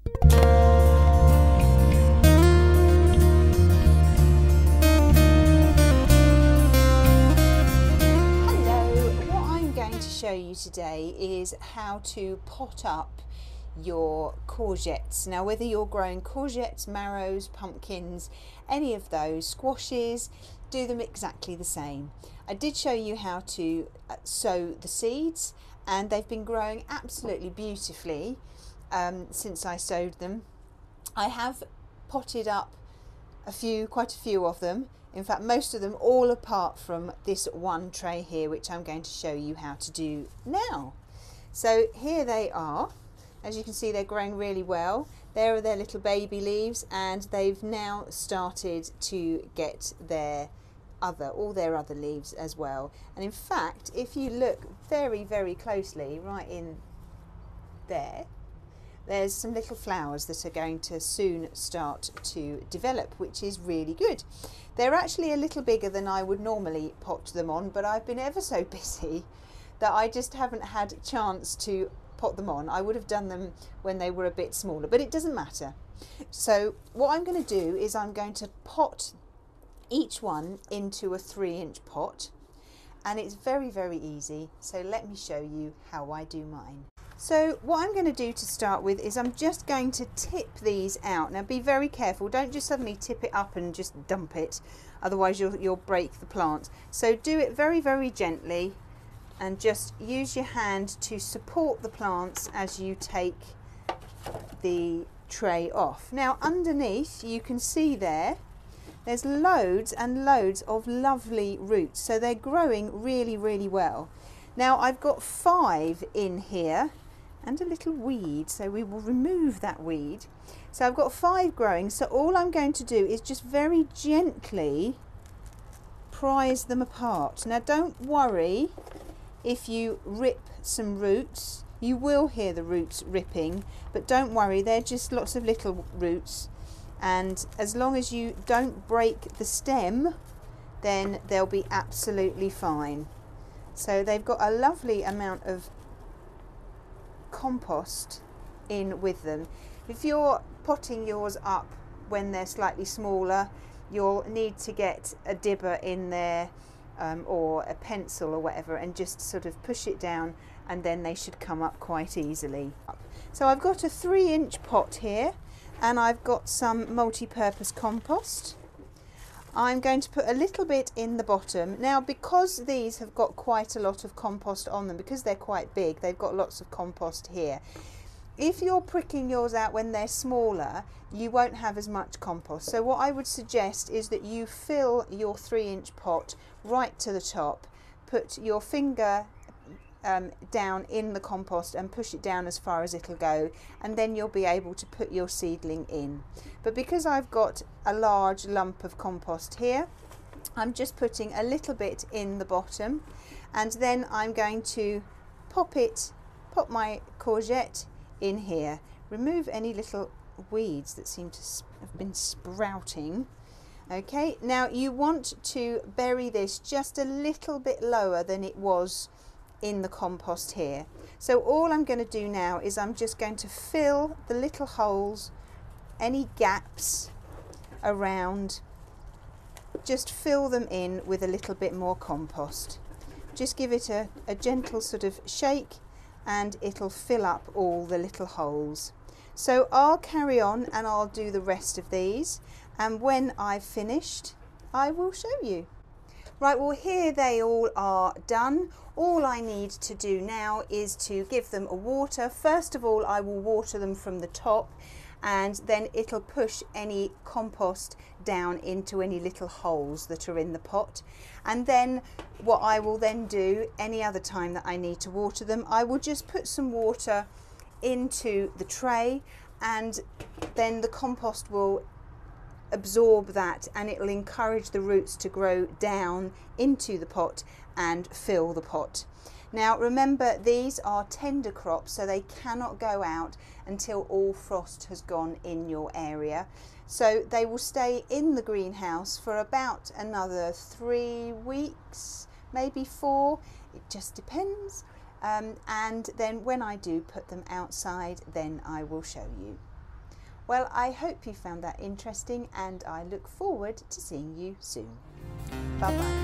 Show you today is how to pot up your courgettes. Now, whether you're growing courgettes, marrows, pumpkins, any of those, squashes, do them exactly the same. I did show you how to sow the seeds, and they've been growing absolutely beautifully since I sowed them. I have potted up quite a few of them. In fact, most of them, all apart from this one tray here, which I'm going to show you how to do now. So here they are. As you can see, they're growing really well. There are their little baby leaves, and they've now started to get all their other leaves as well. And in fact, if you look very, very closely right in there, there's some little flowers that are going to soon start to develop, which is really good. They're actually a little bigger than I would normally pot them on, but I've been ever so busy that I just haven't had a chance to pot them on. I would have done them when they were a bit smaller, but it doesn't matter. So what I'm going to do is I'm going to pot each one into a 3-inch pot, and it's very, very easy. So let me show you how I do mine. So what I'm going to do to start with is I'm just going to tip these out. Now be very careful, don't just suddenly tip it up and just dump it, otherwise you'll break the plant. So do it very, very gently, and just use your hand to support the plants as you take the tray off. Now underneath you can see there's loads and loads of lovely roots, so they're growing really, really well. Now I've got 5 in here, and a little weed, so we will remove that weed. So I've got 5 growing, so all I'm going to do is just very gently prise them apart. Now don't worry if you rip some roots, you will hear the roots ripping, but don't worry, they're just lots of little roots, and as long as you don't break the stem, then they'll be absolutely fine. So they've got a lovely amount of compost in with them. If you're potting yours up when they're slightly smaller, you'll need to get a dibber in there or a pencil or whatever, and just sort of push it down, and then they should come up quite easily. So I've got a 3-inch pot here, and I've got some multi-purpose compost. I'm going to put a little bit in the bottom. Now, because these have got quite a lot of compost on them, because they're quite big, they've got lots of compost here. If you're pricking yours out when they're smaller, you won't have as much compost. So what I would suggest is that you fill your 3-inch pot right to the top, put your finger down in the compost and push it down as far as it'll go, and then you'll be able to put your seedling in. But because I've got a large lump of compost here, I'm just putting a little bit in the bottom, and then I'm going to pop my courgette in here, remove any little weeds that seem to have been sprouting. Okay, now you want to bury this just a little bit lower than it was in the compost here. So all I'm going to do now is I'm just going to fill the little holes, any gaps around, just fill them in with a little bit more compost. Just give it a gentle sort of shake, and it'll fill up all the little holes. So I'll carry on and I'll do the rest of these, and when I've finished I will show you. Right, well here they all are done. All I need to do now is to give them a water. First of all, I will water them from the top, and then it'll push any compost down into any little holes that are in the pot. And then what I will then do any other time that I need to water them, I will just put some water into the tray, and then the compost will absorb that, and it will encourage the roots to grow down into the pot and fill the pot. Now remember, these are tender crops, so they cannot go out until all frost has gone in your area. So they will stay in the greenhouse for about another 3 weeks, maybe 4, it just depends. And then when I do put them outside, then I will show you. Well, I hope you found that interesting, and I look forward to seeing you soon. Bye bye.